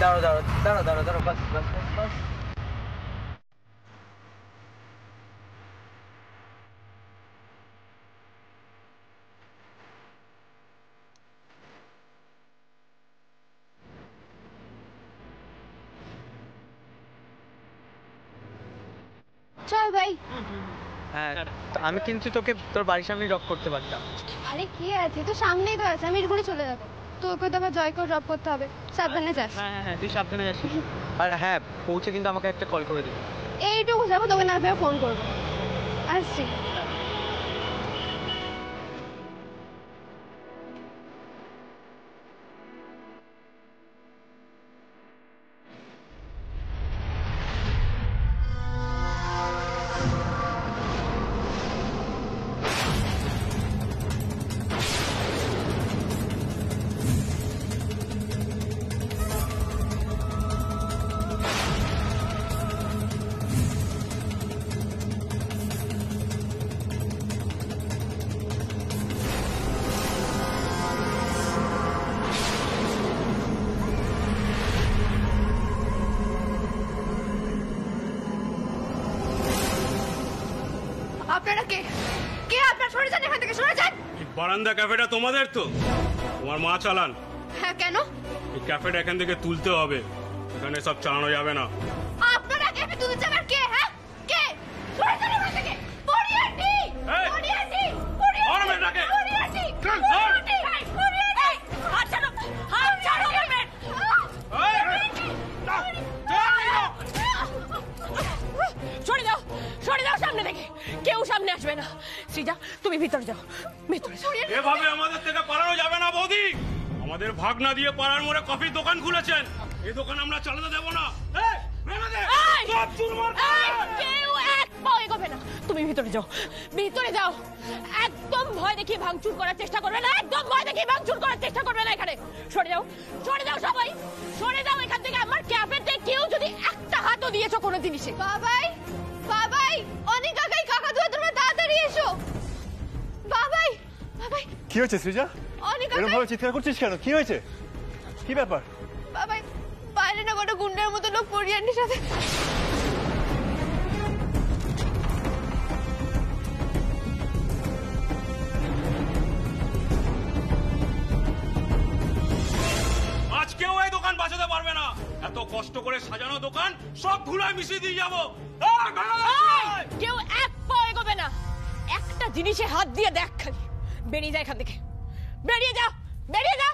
দাঁড়ো দাঁড়ো দাঁড়ো দাঁড়ো দাঁড়ো বাস বাস বাস। চল ভাই। হ্যাঁ আমি কিন্তু তোকে তোর বাড়ির সামনে ড্রপ করতে পারতাম। আরে কি আছে, তো সামনেই তো আছে, আমি এগুলো চলে যাবো। তোকে তো আবার জয়কেও ড্রপ করতে হবে, সাবধানে যাস। হ্যাঁ হ্যাঁ হ্যাঁ তুই সাবধানে যাস। আর হ্যাঁ পৌঁছে কিন্তু আমাকে একটা কল করে দিবি। এইটুকু যাবো, তোকে না পেয়ে ফোন করবো। আসছি। আপনারা কে? কে আপনারা? সরে যান এখান থেকে, সরে যান। বারান্দা ক্যাফেটা তোমাদের তো? তোমার মা চালান? হ্যাঁ কেন? এই ক্যাফেটা এখান থেকে তুলতে হবে, এখানে সব চালানো যাবে না। আপনারা ক্যাফে তুলে যাবেন কে? হ্যাঁ কে? সরে যান এখান থেকে। পরিয়াটি পরিয়াটি পরিয়াটি পরিয়াটি পরিয়াটি পরিয়াটি। হাত ছাড়ো, হাত ছাড়ো বলবে। সরে যাও সামনে থেকে, কেউ সামনে আসবে না। সৃজা তুমি ভিতরে যাও, ভিতরে যাও। এভাবে আমাদের থেকে পালানো যাবে না বৌদি। আমাদের ভাগনা দিয়ে পাড়ার মোড়ে কফির দোকান খুলেছেন, এই দোকান আমরা চালাতে দেবো না। কেউ এক পাও এগোবে না। তুমি ভিতরে যাও, ভিতরে যাও। একদম ভয় দেখিয়ে ভাঙচুর করার চেষ্টা করবে না, একদম ভয় দেখিয়ে ভাঙচুর করার চেষ্টা করবে না এখানে। সরে যাও, সরে যাও সবাই, সরে যাও এখান থেকে। আমার ক্যাফেতে কেউ যদি একটা হাতও দিয়েছো কোনো জিনিসে। বাবাই বাবাই, অনেক কাকাই কাকা তুই তোমরা তাড়াতাড়ি এসো। বাবাই বাবাই। কি হয়েছে সৃজা? অনেক এরকম ভাবে চিৎকার করছিস কেন? কি হয়েছে? কি ব্যাপার? বাবাই বাইরে না কোনো গুন্ডার মতো লোক পরিয়ান্ডির সাথে। আজকেও এই দোকান বাঁচাতে পারবে না। এত কষ্ট করে সাজানো দোকান সব ধুলায় মিশিয়ে দিয়ে যাবো। কেউ এক পাও এগোবে না। একটা জিনিসে হাত দিয়ে দেখ খালি। বেরিয়ে যা এখান থেকে, বেরিয়ে যাও, বেরিয়ে যাও।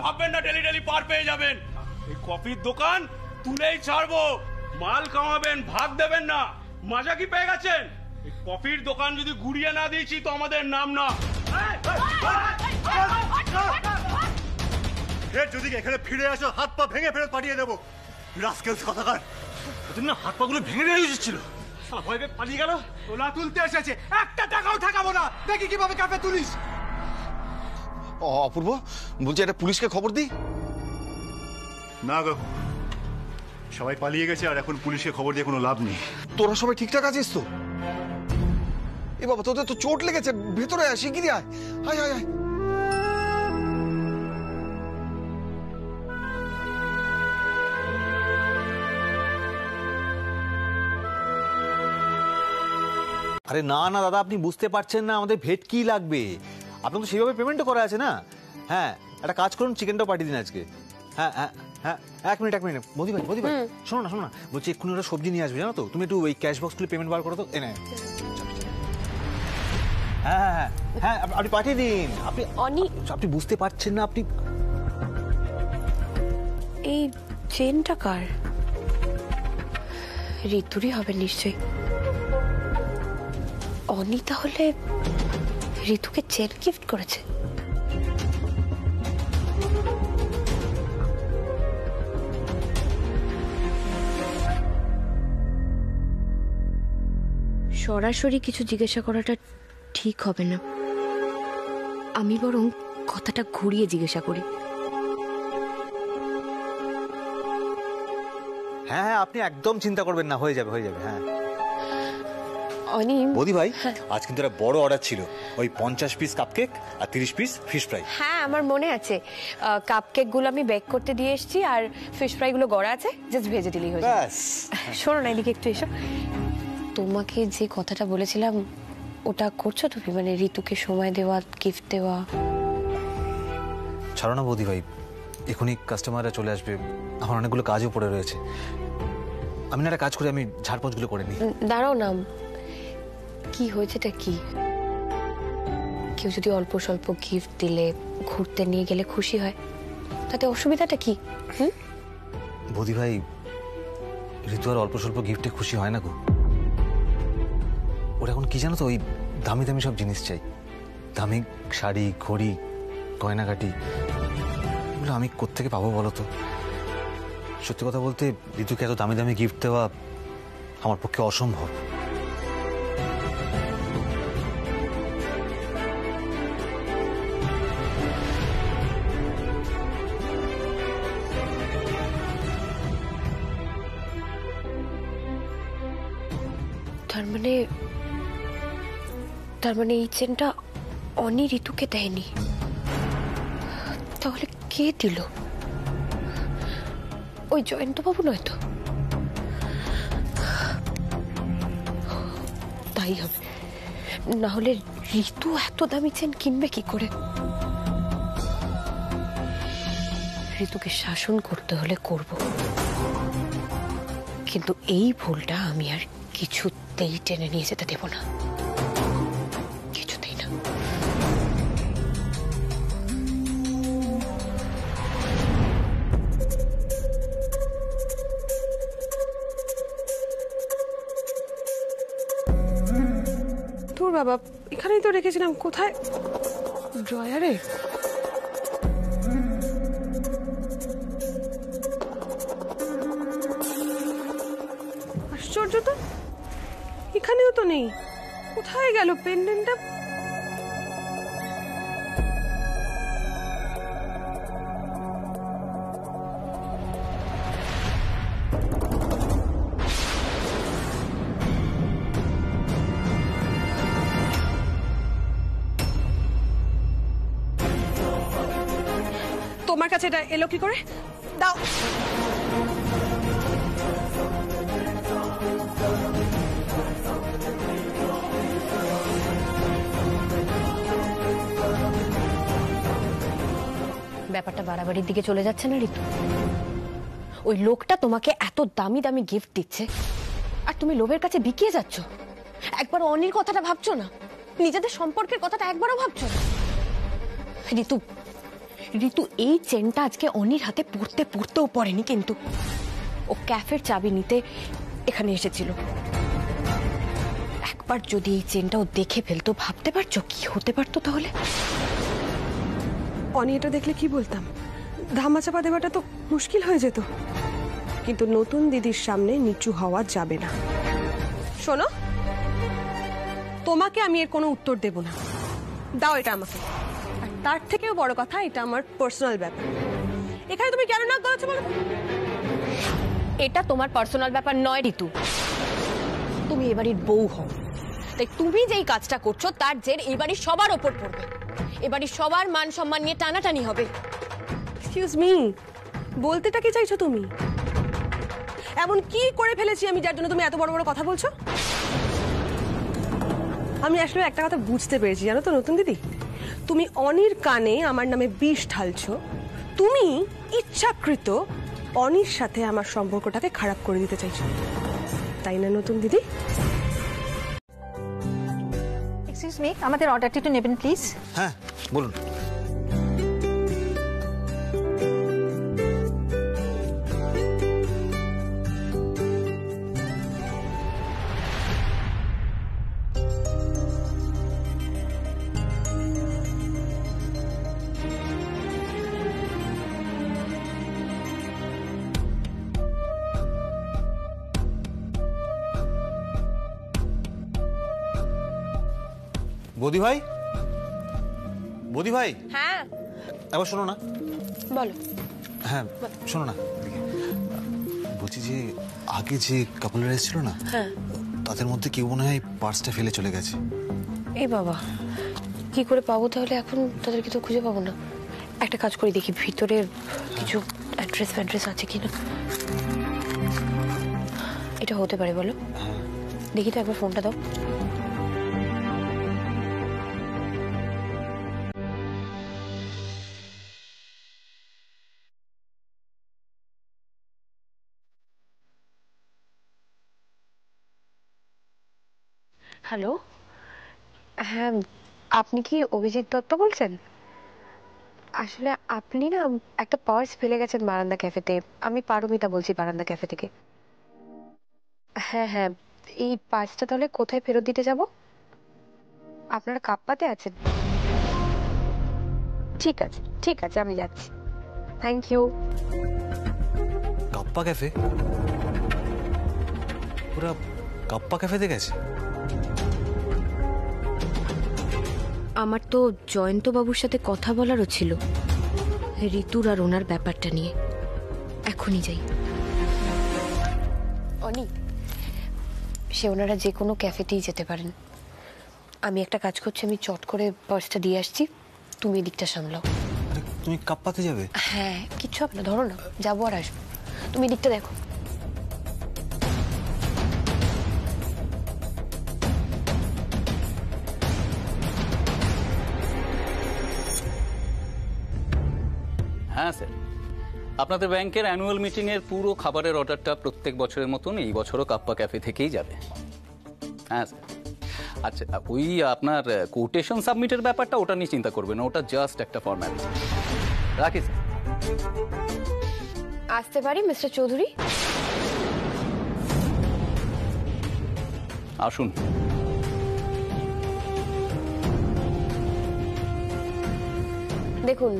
ভাববেন না ডেলি ডেলি পার পেয়ে যাবেন। এই কফির দোকান তুলেই ছাড়বো, মাল কামাবেন, ভাগ দেবেন না। মজা কি পেয়ে গেছেন? এই কফির দোকান যদি গুড়িয়ে না দিয়েছি তো আমাদের নাম না। যদি এখানে ফিরে আসো হাত পা ভেঙে ফেরত পাঠিয়ে দেবো। রাস্কেলস কথাকার, ওদের না হাত পা গুলো ভেঙে দেওয়া উচিত ছিল। ভয় পেয়ে পালিয়ে গেল। ওলা তুলতে এসেছে, একটা টাকাও ঠেকাবো না। দেখি কিভাবে ক্যাফে তুলিস। অপূর্ব বলছি, এটা পুলিশকে খবর দিই? না গো, সবাই পালিয়ে গেছে আর এখন পুলিশকে খবর দিয়ে কোনো লাভ নেই। তোরা সবাই ঠিকঠাক আছিস তো? এ বাবা, তোদের তো চোট লেগেছে, ভেতরে আয়, শিগগিরই আয়। আয় আয় আয়। আরে না না দাদা, আপনি বুঝতে পারছেন না আমাদের ভেটকি লাগবে। আপনার তো সেইভাবে পেমেন্টও করা আছে না। হ্যাঁ একটা কাজ করুন, চিকেনটাও পাঠিয়ে দিন আজকে। হ্যাঁ হ্যাঁ হ্যাঁ এক মিনিট মোদি ভাই শোনো না বলছি এক্ষুনি ওরা সবজি নিয়ে আসবে জানো তো, তুমি একটু ওই ক্যাশ বক্স খুলে পেমেন্ট বার করো তো। এনে হ্যাঁ আপনি পাঠিয়ে দিন। আপনি বুঝতে পারছেন না, আপনি এই চেনটা কার? ঋতুরই হবে নিশ্চয়ই। অনি তাহলে ঋতুকে চেন গিফট করেছে। সরাসরি কিছু জিজ্ঞাসা করাটা ঠিক হবে না, আমি বরং কথাটা ঘুরিয়ে জিজ্ঞাসা করি। হ্যাঁ আপনি একদম চিন্তা করবেন না, হয়ে যাবে হ্যাঁ। অনি বৌদি ভাই আজ কিন্তু একটা বড় অর্ডার ছিল, ওই 50 পিস কাপকেক আর 30 পিস ফিশ ফ্রাই। হ্যাঁ আমার মনে আছে, কাপকেক গুলো আমি বেক করতে দিয়ে এসেছি, আর ফিশ ফ্রাই গুলো গড়া আছে, জাস্ট ভেজে দিলেই হয়ে যাবে। শোনো না, এদিকে একটু এসো। তোমাকে যে কথাটা বলেছিলাম ওটা করছো তুমি? মানে ঋতুকে সময় দেওয়া, গিফট দেওয়া। ছাড়ো না বৌদি ভাই, এখনই কাস্টমাররা চলে আসবে, আমার অনেকগুলো কাজও পড়ে রয়েছে। আমি না একটা কাজ করে আমি ঝাড়পোঁছগুলো করে নিই। দাঁড়াও না, কি হয়েছেটা কি? কেউ যদি অল্প স্বল্প গিফট দিলে, ঘুরতে নিয়ে গেলে খুশি হয়, তাতে অসুবিধাটা কি? বৌদি ভাই ঋতু আর অল্প স্বল্প গিফটে খুশি হয় না গো। ওরা এখন কি জানো তো, ওই দামি দামি সব জিনিস চাই, দামি শাড়ি, ঘড়ি, গয়নাগাটি। এগুলো আমি কোত্থেকে পাবো বলো তো? সত্যি কথা বলতে ঋতুকে এত দামি দামি গিফট দেওয়া আমার পক্ষে অসম্ভব। তার মানে এই চেনটা অনি ঋতুকে দেয়নি, তাহলে কে দিল? ওই জয়ন্ত বাবু নয় তো? তাই হবে, না হলে ঋতু এত দামি চেন কিনবে কি করে? ঋতুকে শাসন করতে হলে করব, কিন্তু এই ভুলটা আমি আর কিছুতেই টেনে নিয়ে যেতে দেব না, কিছুতেই না। তোর বাবা এখানেই তো রেখেছিলাম, কোথায়? ড্রয়ারে? আশ্চর্য তো, এখানেও তো নেই। কোথায় গেল পেন্ডেন্টটা? তোমার কাছে এটা এলো কি করে? দাও। ব্যাপারটা বাড়াবাড়ির দিকে চলে যাচ্ছে না ঋতু? ওই লোকটা তোমাকে এত দামি দামি গিফট দিচ্ছে আর তুমি লোভের কাছে বিকিয়ে যাচ্ছ। একবার অনির কথাটা ভাবছো না? নিজেদের সম্পর্কের কথাটা একবারও ভাবছো না? ঋতু এই চেনটা আজকে অনির হাতে পড়তেও পড়েনি, কিন্তু ও ক্যাফের চাবি নিতে এখানে এসেছিল। একবার যদি এই চেনটা ও দেখে ফেলতো, ভাবতে পারছো কি হতে পারতো তাহলে? অনি এটা দেখলে কি বলতাম? ধামাচাপা দেওয়াটা তো মুশকিল হয়ে যেত, কিন্তু নতুন দিদির সামনে নিচু হওয়া যাবে না। শোনো, তোমাকে আমি এর কোনো উত্তর দেব না, দাও এটা আমাকে। আর তার থেকেও বড় কথা, এটা আমার পার্সোনাল ব্যাপার। এখানে তুমি কেন নাক গলাচ্ছ বলো? এটা তোমার পার্সোনাল ব্যাপার নয় ঋতু, তুমি এবাড়ির বউ হও, তাই তুমি যেই কাজটা করছো তার জের এবাড়ির সবার ওপর পড়বে, এবাড়ির সবার মান সম্মান নিয়ে টানাটানি হবে। এক্সকিউজ মি, বলতেটা কি চাইছো তুমি? এমন কি করে ফেলেছি আমি যার জন্য তুমি এত বড় বড় কথা বলছো? আমি আসলে একটা কথা বুঝতে পেরেছি, জানো তো নতুন দিদি, তুমি অনির কানে আমার নামে বিষ ঢালছো। তুমি ইচ্ছাকৃত অনির সাথে আমার সম্পর্কটাকে খারাপ করে দিতে চাইছো, তাই না নতুন দিদি? এক্সকিউজ মি, আমাদের অর্ডারটি একটু নেবেন প্লিজ। হ্যাঁ বলুন। বৌদি ভাই, বৌদি ভাই, হ্যাঁ একবার শোনো না। বলো। হ্যাঁ শোনো না, এদিকে। বলছি যে আগে যে কাপলরা এসেছিল না, হ্যাঁ, তাদের মধ্যে কেউ মনে হয় পার্সটা ফেলে চলে গেছে। এই বাবা, কি করে পাবো তাহলে? এখন তাদেরকে তো খুঁজে পাবো না। একটা কাজ করি, দেখি ভিতরে কিছু অ্যাড্রেস ফ্যাড্রেস আছে কিনা। এটা হতে পারে, বলো। দেখি তো, একবার ফোনটা দাও। হ্যালো, হ্যাঁ আপনি কি অভিজিৎ দত্ত বলছেন? আসলে আপনি না একটা পার্স ফেলে গেছেন বারান্দা ক্যাফেতে। আমি পারমিতা বলছি, বারান্দা ক্যাফে থেকে। হ্যাঁ হ্যাঁ, এই পার্সটা তাহলে কোথায় ফেরত দিতে যাব? আপনারা কাপ্পাতে আছেন? ঠিক আছে ঠিক আছে, আমি যাচ্ছি। Thank you. Kappa cafe? ওরা কাপ্পা ক্যাফেতে গেছে? আমার তো জয়ন্তবাবুর সাথে কথা বলারও ছিল ঋতুর আর ওনার ব্যাপারটা নিয়ে। এখনই যাই। অনি, সে ওনারা যে কোনো ক্যাফেতেই যেতে পারেন। আমি একটা কাজ করছি, আমি চট করে পার্সটা দিয়ে আসছি, তুমি এদিকটা সামলাও। আরে তুমি কাপ্পাতে যাবে? হ্যাঁ, কিচ্ছু হবে না, ধরো না, যাবো আর আসবো। তুমি এদিকটা দেখো। হ্যাঁ স্যার, আপনাদের ব্যাংকের অ্যানুয়াল মিটিংয়ের পুরো খাবারের অর্ডারটা প্রত্যেক বছরের মতন এই বছরও কাপ্পা ক্যাফে থেকেই যাবে। হ্যাঁ স্যার। আচ্ছা, ওই আপনার কোটেশন সাবমিটের ব্যাপারটা, ওটা নিয়ে চিন্তা করবেন না, ওটা জাস্ট একটা ফর্ম্যালিটি। রাখি স্যার। আসতে পারি মিস্টার চৌধুরী? আসুন। দেখুন,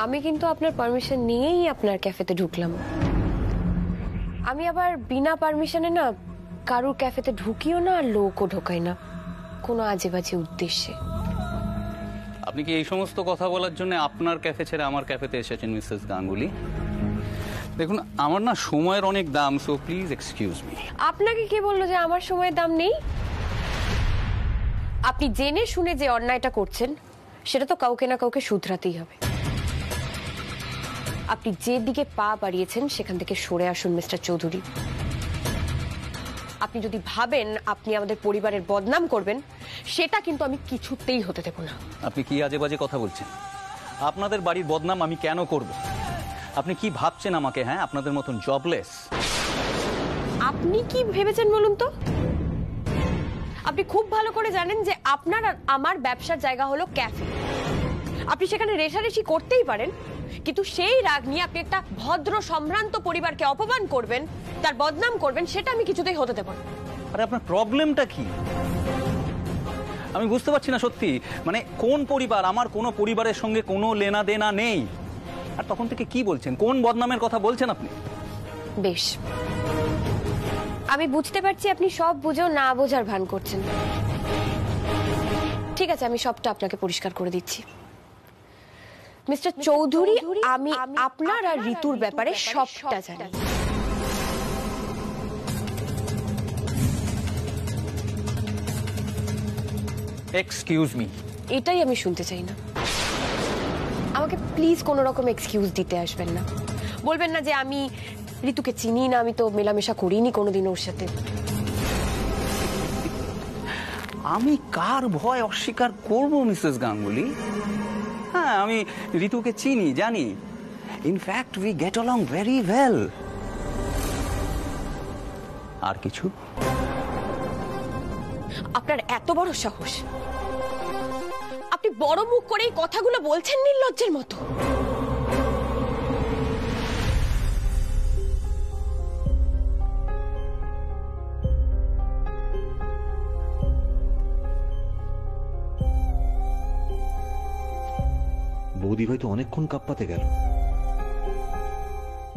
আমি কিন্তু আপনার পারমিশন নিয়েই আপনার ক্যাফেতে ঢুকলাম। আমি আবার বিনা পারমিশনে না কারুর ক্যাফেতে ঢুকিও না, আর লোকও ঢোকাই না কোনো আজে বাজে উদ্দেশ্যে। আপনি কি এই সমস্ত কথা বলার জন্য আপনার ক্যাফে ছেড়ে আমার ক্যাফেতে এসেছেন মিসেস গাঙ্গুলি? দেখুন, আমার না সময়ের অনেক দাম, সো প্লিজ এক্সকিউজ মি। আপনাকে কে বললো যে আমার সময়ের দাম নেই? আপনি জেনে শুনে যে অন্যায়টা করছেন সেটা তো কাউকে না কাউকে শুধরাতেই হবে। আপনি যে দিকে পা বাড়িয়েছেন সেখান থেকে সরে আসুন মিস্টার চৌধুরী। আপনি যদি ভাবেন আপনি আমাদের পরিবারের বদনাম করবেন, সেটা কিন্তু আমি কিছুতেই হতে দেব না। আপনি কি আজে বাজে কথা বলছেন? আপনাদের বাড়ির বদনাম আমি কেন করব? আপনি কি ভাবছেন আমাকে, হ্যাঁ, আপনাদের মতন জবলেস? আপনি কি ভেবেছেন বলুন তো? আপনি খুব ভালো করে জানেন যে আপনার আর আমার ব্যবসার জায়গা হলো ক্যাফে। আপনি সেখানে রেশারেশি করতেই পারেন, কিন্তু সেই রাগ নিয়ে আপনি একটা ভদ্র সম্ভ্রান্ত পরিবারকে অপমান করবেন, তার বদনাম করবেন, সেটা আমি কিছুতেই হতে দেব না। আরে আপনার প্রবলেমটা কি? আমি বুঝতে পারছি না সত্যি। মানে কোন পরিবার? আমার কোনো পরিবারের সঙ্গে কোনো লেনা দেনা নেই। আর তখন থেকে কি বলছেন? কোন বদনামের কথা বলছেন আপনি? বেশ, আমি বুঝতে পারছি আপনি সব বুঝেও না বোঝার ভান করছেন। ঠিক আছে, আমি সবটা আপনাকে পরিষ্কার করে দিচ্ছি। মিস্টার চৌধুরী, আমি আপনার আর ঋতুর ব্যাপারে সবটা জানি। Excuse me. এটাই আমি শুনতে চাই না। আমাকে প্লিজ কোনো রকম এক্সকিউজ দিতে আসবেন না। বলবেন না যে আমি ঋতুকে চিনি না, আমি তো মেলামেশা করিনি কোনোদিন ওর সাথে। আমি কার ভয় অস্বীকার করব মিসেস গাঙ্গুলি? হ্যাঁ, আমি ঋতুকে চিনি, জানি। In fact we get along very well. আর কিছু? আপনার এত বড় সাহস, আপনি বড় মুখ করে এই কথাগুলো বলছেন নির্লজ্জের মতো। বৌদি ভাই তো অনেকক্ষণ কাপ্পাতে গেল,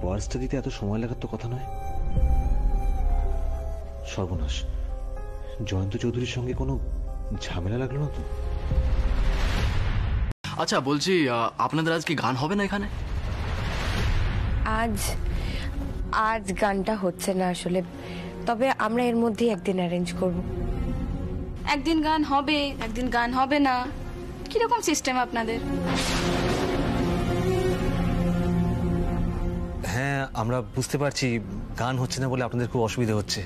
পার্সটা দিতে এত সময় লাগার তো কথা নয়। সর্বনাশ, জয়ন্ত চৌধুরীর সঙ্গে কোনো ঝামেলা লাগলো না তো? আচ্ছা বলছি, আপনাদের আজ কি গান হবে না এখানে? আজ গানটা হচ্ছে না আসলে, তবে আমরা এর মধ্যেই একদিন অ্যারেঞ্জ করব। একদিন গান হবে, একদিন গান হবে না, কিরকম সিস্টেম আপনাদের? হ্যাঁ, আমরা বুঝতে পারছি গান হচ্ছে না বলে আপনাদের খুব অসুবিধা হচ্ছে।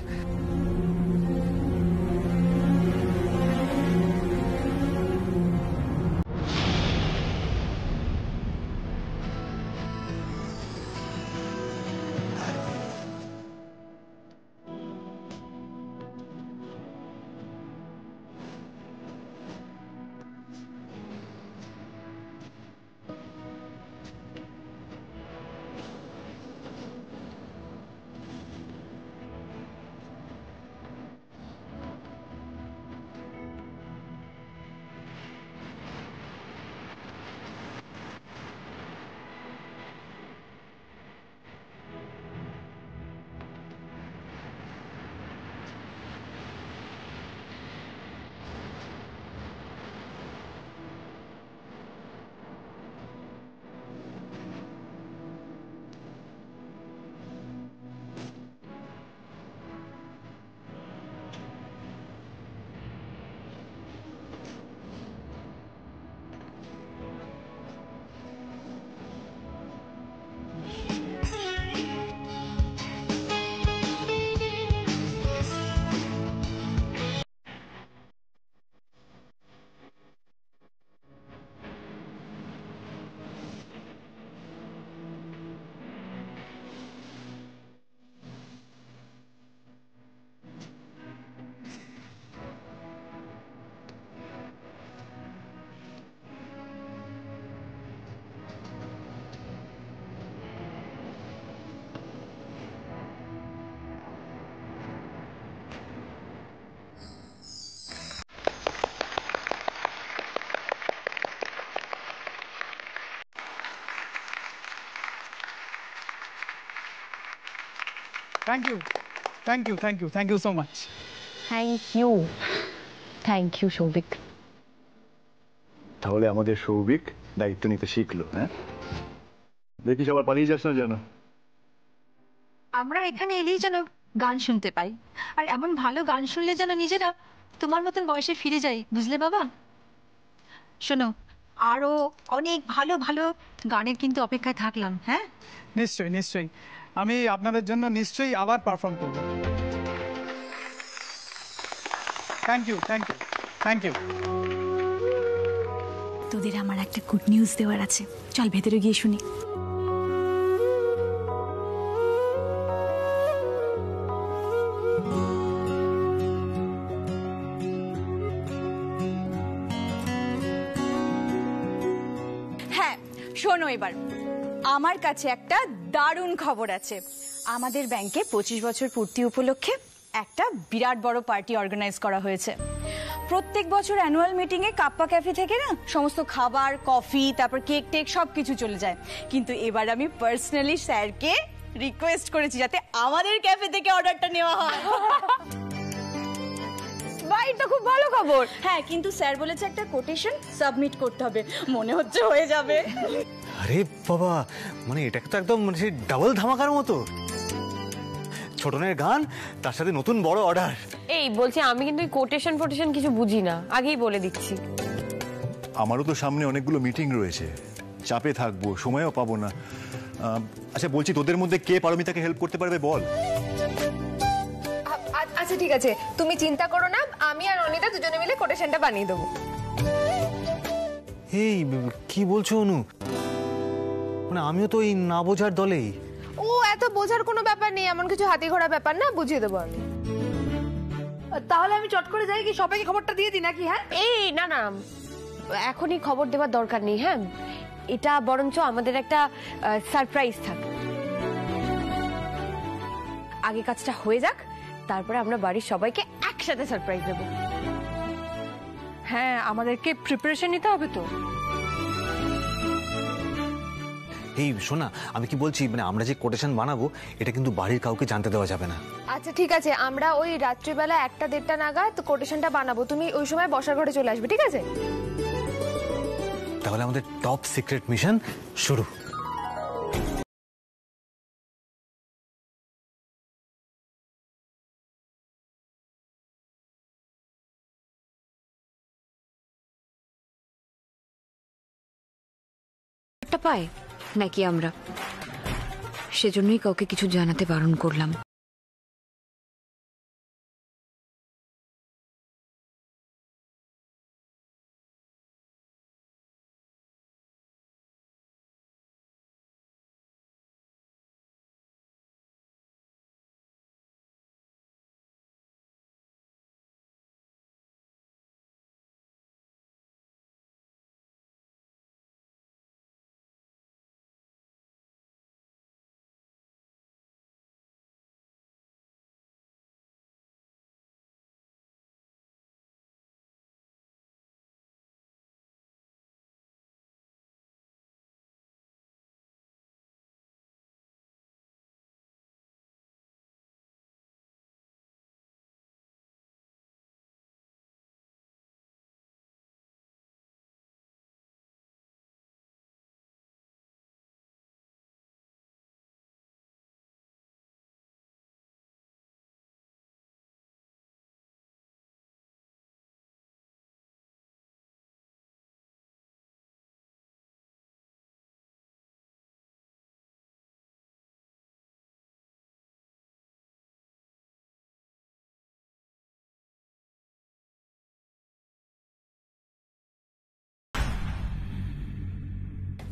Thank you, thank you, thank you, thank you so much. Thank you Souvik. তাহলে আমাদের সৌভিক দায়িত্ব নিতে শিখলো। হ্যাঁ, দেখিস আবার পালিয়ে যাস না যেন। আমরা এখানে এলেই যেন গান শুনতে পাই, আর এমন ভালো গান শুনলে যেন নিজেরা তোমার মতন বয়সে ফিরে যাই, বুঝলে বাবা? শোনো, আরো অনেক ভালো ভালো গানের কিন্তু অপেক্ষায় থাকলাম। হ্যাঁ, নিশ্চয়ই নিশ্চয়ই, আমি আপনাদের জন্য নিশ্চয়ই আবার পারফর্ম করব। Thank you, thank you, thank you. তোদের আমার একটা গুড নিউজ দেওয়ার আছে, চল ভেতরে গিয়ে শুনি। হ্যাঁ শোনো, এবার আমার কাছে একটা দারুণ খবর আছে। আমাদের ব্যাংকে 25 বছর পূর্তি উপলক্ষে একটা বিরাট বড় পার্টি অর্গানাইজ করা হয়েছে। প্রত্যেক বছর অ্যানুয়াল মিটিংয়ে কাপ্পা ক্যাফে থেকে না সমস্ত খাবার, কফি, তারপর কেক টেক সব কিছু চলে যায়, কিন্তু এবার আমি পার্সোনালি স্যারকে রিকোয়েস্ট করেছি যাতে আমাদের ক্যাফে থেকে অর্ডারটা নেওয়া হয়। ভাই, এটা খুব ভালো খবর। হ্যাঁ, কিন্তু স্যার বলেছে একটা কোটেশন সাবমিট করতে হবে, মনে হচ্ছে হয়ে যাবে। আরে বাবা, মানে এটা তো একদম সেই ডাবল ধামাকার মতো। ছোটনের গান, তার সাথে নতুন বড় অর্ডার। এই বলছি, আমি কিন্তু কোটেশন ফোটেশন কিছু বুঝি না, আগেই বলে দিচ্ছি। আমারও তো সামনে অনেকগুলো মিটিং রয়েছে, চাপে থাকবো, সময়ও পাবো না। আচ্ছা বলছি, তোদের মধ্যে কে পারমিতাকে হেল্প করতে পারবে বল? আচ্ছা ঠিক আছে, তুমি চিন্তা করো না, আমি আর অনিতা দুজনে মিলে কোটেশনটা বানিয়ে দেবো। এই কি বলছো অনু? মানে আমিও তো এই না বোঝার দলেই। ও এত বোঝার কোনো ব্যাপার নেই, এমন কিছু হাতি ঘোড়া ব্যাপার না, বুঝিয়ে দেবো আমি। তাহলে আমি চট করে যাই কি সবাইকে খবরটা দিয়ে দিই নাকি? হ্যাঁ এই না না, এখনই খবর দেওয়ার দরকার নেই। হ্যাঁ, এটা বরঞ্চ আমাদের একটা সারপ্রাইজ থাক। আগে কাজটা হয়ে যাক, তারপরে আমরা বাড়ির সবাইকে একসাথে সারপ্রাইজ দেবো। হ্যাঁ, আমাদেরকে প্রিপারেশন নিতে হবে তো। এই শোনা, আমি কি বলছি, মানে আমরা যে কোটেশন বানাবো এটা কিন্তু বাড়ির কাউকে জানতে দেওয়া যাবে না। আচ্ছা ঠিক আছে, আমরা ওই রাত্রিবেলা 1টা-1:30 নাগাদ কোটেশনটা বানাবো। তুমি ওই সময় বসার ঘরে চলে আসবে, ঠিক আছে? তাহলে আমাদের টপ সিক্রেট মিশন শুরু। পায় নাকি আমরা, সেজন্যই কাউকে কিছু জানাতে বারণ করলাম।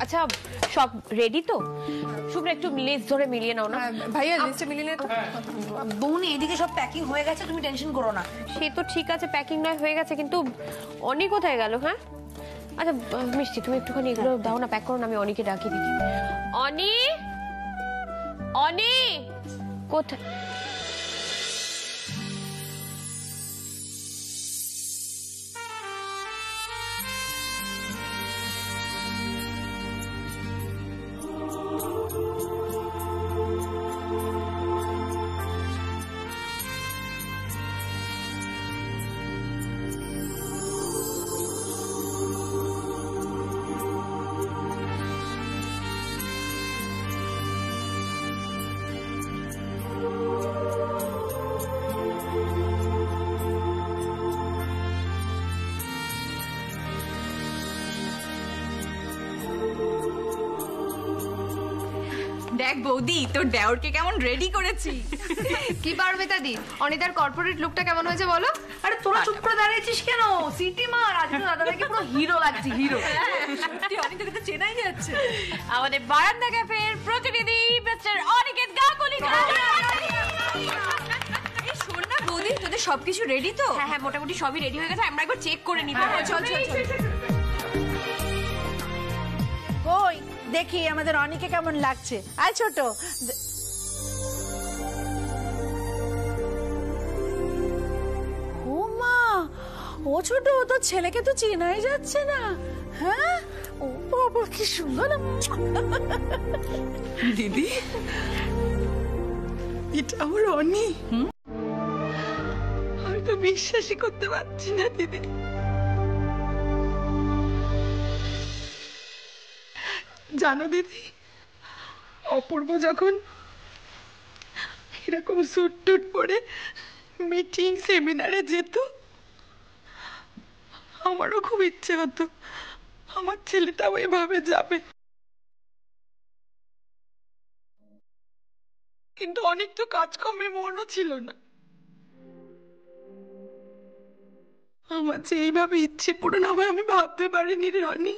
আচ্ছা সব রেডি তো? শুক্র একটু লিস্ট ধরে মিলিয়ে নাও না। ভাইয়া লিস্টে মিলিয়ে নে তো। বোন, এদিকে সব প্যাকিং হয়ে গেছে, তুমি টেনশন করো না। সে তো ঠিক আছে, প্যাকিং নয় হয়ে গেছে, কিন্তু অনি কোথায় গেল? হ্যাঁ আচ্ছা মিষ্টি, তুমি একটুখানি এগুলো দাও না, প্যাক করো না, আমি অনিকে ডাকি দিই। অনি, অনি কোথায়? দেখ বৌদি, তোর দেওরকে কেমন রেডি করেছি। কি পারবে দাদি, অনিতার কর্পোরেট লুকটা কেমন হয়েছে বলো? আরে তোরা চুপ করে দাঁড়িয়েছিস কেন? সিটি মার, আজ তো দাদাকে পুরো হিরো লাগছে, হিরো। সত্যি অনিতাকে তো চেনাই যাচ্ছে। আমাদের বারান্দা ক্যাফের প্রতিনিধি মিস্টার অনিকেত গাঙ্গুলি। এই শোন না বৌদি, তোদের সবকিছু রেডি তো? হ্যাঁ হ্যাঁ, মোটামুটি সবই রেডি হয়ে গেছে, আমরা একবার চেক করে নিব। চল চল চল। কই দেখি আমাদের অনিকে কেমন লাগছে। আয় ছোট। ও মা, ও ছোট, ও তো ছেলেকে তো চেনাই যাচ্ছে না। হ্যাঁ, ও বাবা কি সুন্দর। দিদি, এটা আমার অনি। আমি তো বিশ্বাসই করতে পারছি না দিদি। জানো দিদি, অপূর্ব যখন এরকম স্যুট টুট পরে মিটিং সেমিনারে যেত, আমারও খুব ইচ্ছে হতো আমার ছেলেটাও এভাবে যাবে, কিন্তু অনেক তো কাজকর্মে মনও ছিল না। আমার যে এইভাবে ইচ্ছে পূরণ হবে আমি ভাবতে পারিনি রে অনি,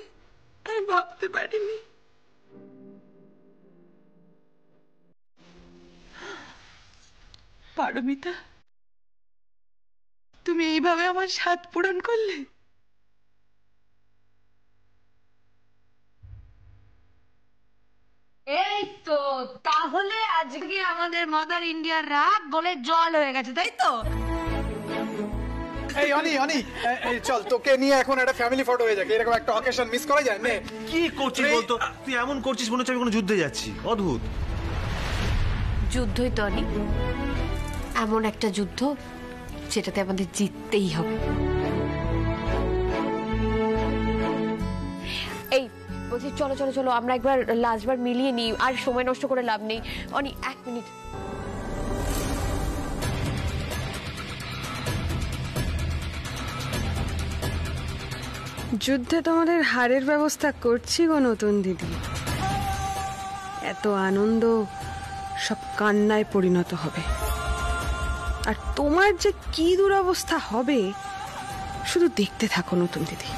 আমি ভাবতে পারিনি। পারমিতা, তুমি এইভাবে আমার স্বাদ পূরণ করলে? এই তো, তাহলে আজকে আমাদের মাদার ইন্ডিয়ার রাত বলে জল হয়ে গেছে, তাই তো? এই অনি অনি, এই চল তোকে নিয়ে এখন একটা ফ্যামিলি ফটো হয়ে যাক, এরকম একটা অকেশন মিস করা যায় না। কি করছিস বলতো? তুই এমন করছিস মনে হচ্ছে আমি কোনো যুদ্ধে যাচ্ছি। অদ্ভুত। যুদ্ধই তো অনি, এমন একটা যুদ্ধ যেটাতে আমাদের জিততেই হবে। এই বলছি, চলো চলো চলো, আমরা একবার লাস্টবার মিলিয়ে নিই, আর সময় নষ্ট করে লাভ নেই। অনি 1 মিনিট। যুদ্ধে তোমাদের হারের ব্যবস্থা করছি গো নতুন দিদি। এত আনন্দ সব কান্নায় পরিণত হবে, আর তোমার যে কি দুরবস্থা হবে শুধু দেখতে থাকো নতুন দিদি।